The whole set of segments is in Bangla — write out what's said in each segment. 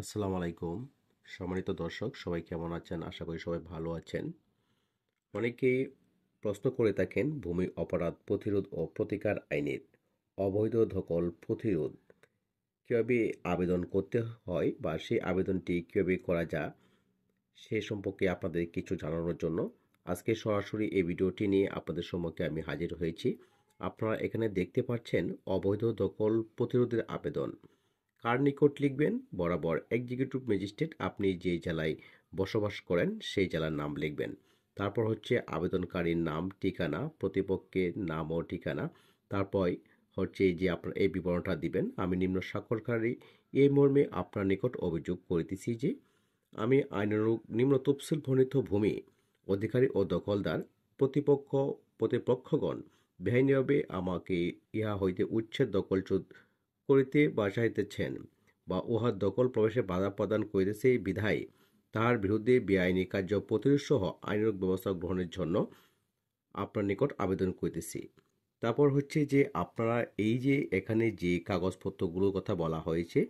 আসসালামু আলাইকুম। সম্মানিত দর্শক সবাই কেমন আছেন? আশা করি সবাই ভালো আছেন। অনেকেই প্রশ্ন করে থাকেন ভূমি অপরাধ প্রতিরোধ ও প্রতিকার আইনের অবৈধ দখল প্রতিরোধ কীভাবে আবেদন করতে হয় বা সেই আবেদনটি কীভাবে করা যায় সে সম্পর্কে আপনাদের কিছু জানানোর জন্য আজকে সরাসরি এই ভিডিওটি নিয়ে আপনাদের সম্মুখে আমি হাজির হয়েছি। আপনারা এখানে দেখতে পাচ্ছেন অবৈধ দখল প্রতিরোধের আবেদন। কার নিকট লিখবেন? বরাবর এক্সিকিউটিভ ম্যাজিস্ট্রেট আপনি যে জেলায় বসবাস করেন সেই জেলার নাম লিখবেন। তারপর হচ্ছে আবেদনকারীর নাম, ঠিকানা, প্রতিপক্ষের নাম ও ঠিকানা। তারপর হচ্ছে যে আপনার এই বিবরণটা দিবেন। আমি নিম্ন স্বাক্ষরকারী এই মর্মে আপনার নিকট অভিযোগ করিতেছি যে আমি আইনানুগ নিম্ন তফসিল বর্ণিত ভূমি অধিকারী ও দখলদার প্রতিপক্ষগণ বেআইনিভাবে আমাকে ইহা হইতে উচ্ছেদ দখলচ্যুত করিতে বাসাইতেছেন বা উহার দখল প্রবেশে বাধা প্রদান করিতেছে বিধায় তাহার বিরুদ্ধে বেআইনি কার্য প্রতিরোধ সহ আইনানুগ ব্যবস্থা গ্রহণের জন্য আপনার নিকট আবেদন করিতেছি। তারপর হচ্ছে যে আপনারা এই যে এখানে যে কাগজপত্রগুলোর কথা বলা হয়েছে,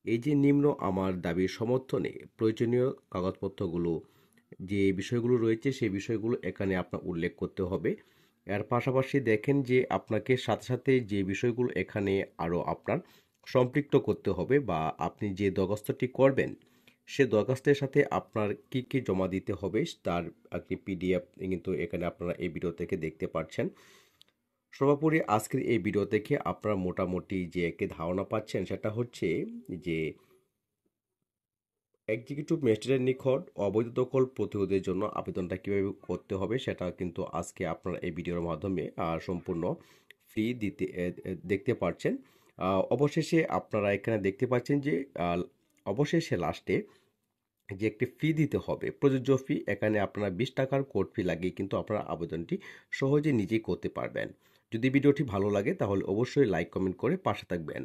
এই যে নিম্ন আমার দাবির সমর্থনে প্রয়োজনীয় কাগজপত্রগুলো যে বিষয়গুলো রয়েছে সেই বিষয়গুলো এখানে আপনার উল্লেখ করতে হবে। এর পাশাপাশি দেখেন যে আপনাকে সাথে সাথে যে বিষয়গুলো এখানে আরও আপনার সম্পৃক্ত করতে হবে বা আপনি যে দরখাস্তটি করবেন সে দরখাস্তের সাথে আপনার কি কি জমা দিতে হবে তার একটি পিডিএফ কিন্তু এখানে আপনারা এই ভিডিও থেকে দেখতে পাচ্ছেন। সর্বোপরি আজকের এই ভিডিও থেকে আপনারা মোটামুটি যে একটি ধারণা পাচ্ছেন সেটা হচ্ছে যে এক্সিকিউটিভ ম্যাজিস্ট্রেটের নিকট অবৈধ দখল প্রতিরোধের জন্য আবেদনটা কীভাবে করতে হবে সেটা কিন্তু আজকে আপনারা এই ভিডিওর মাধ্যমে সম্পূর্ণ ফ্রি দেখতে পাচ্ছেন। অবশেষে আপনারা এখানে দেখতে পাচ্ছেন যে অবশেষে লাস্টে যে একটি ফি দিতে হবে, প্রযোজ্য ফি। এখানে আপনারা 20 টাকার কোর্ট ফি লাগিয়ে কিন্তু আপনারা আবেদনটি সহজে নিজেই করতে পারবেন। যদি ভিডিওটি ভালো লাগে তাহলে অবশ্যই লাইক কমেন্ট করে পাশে থাকবেন।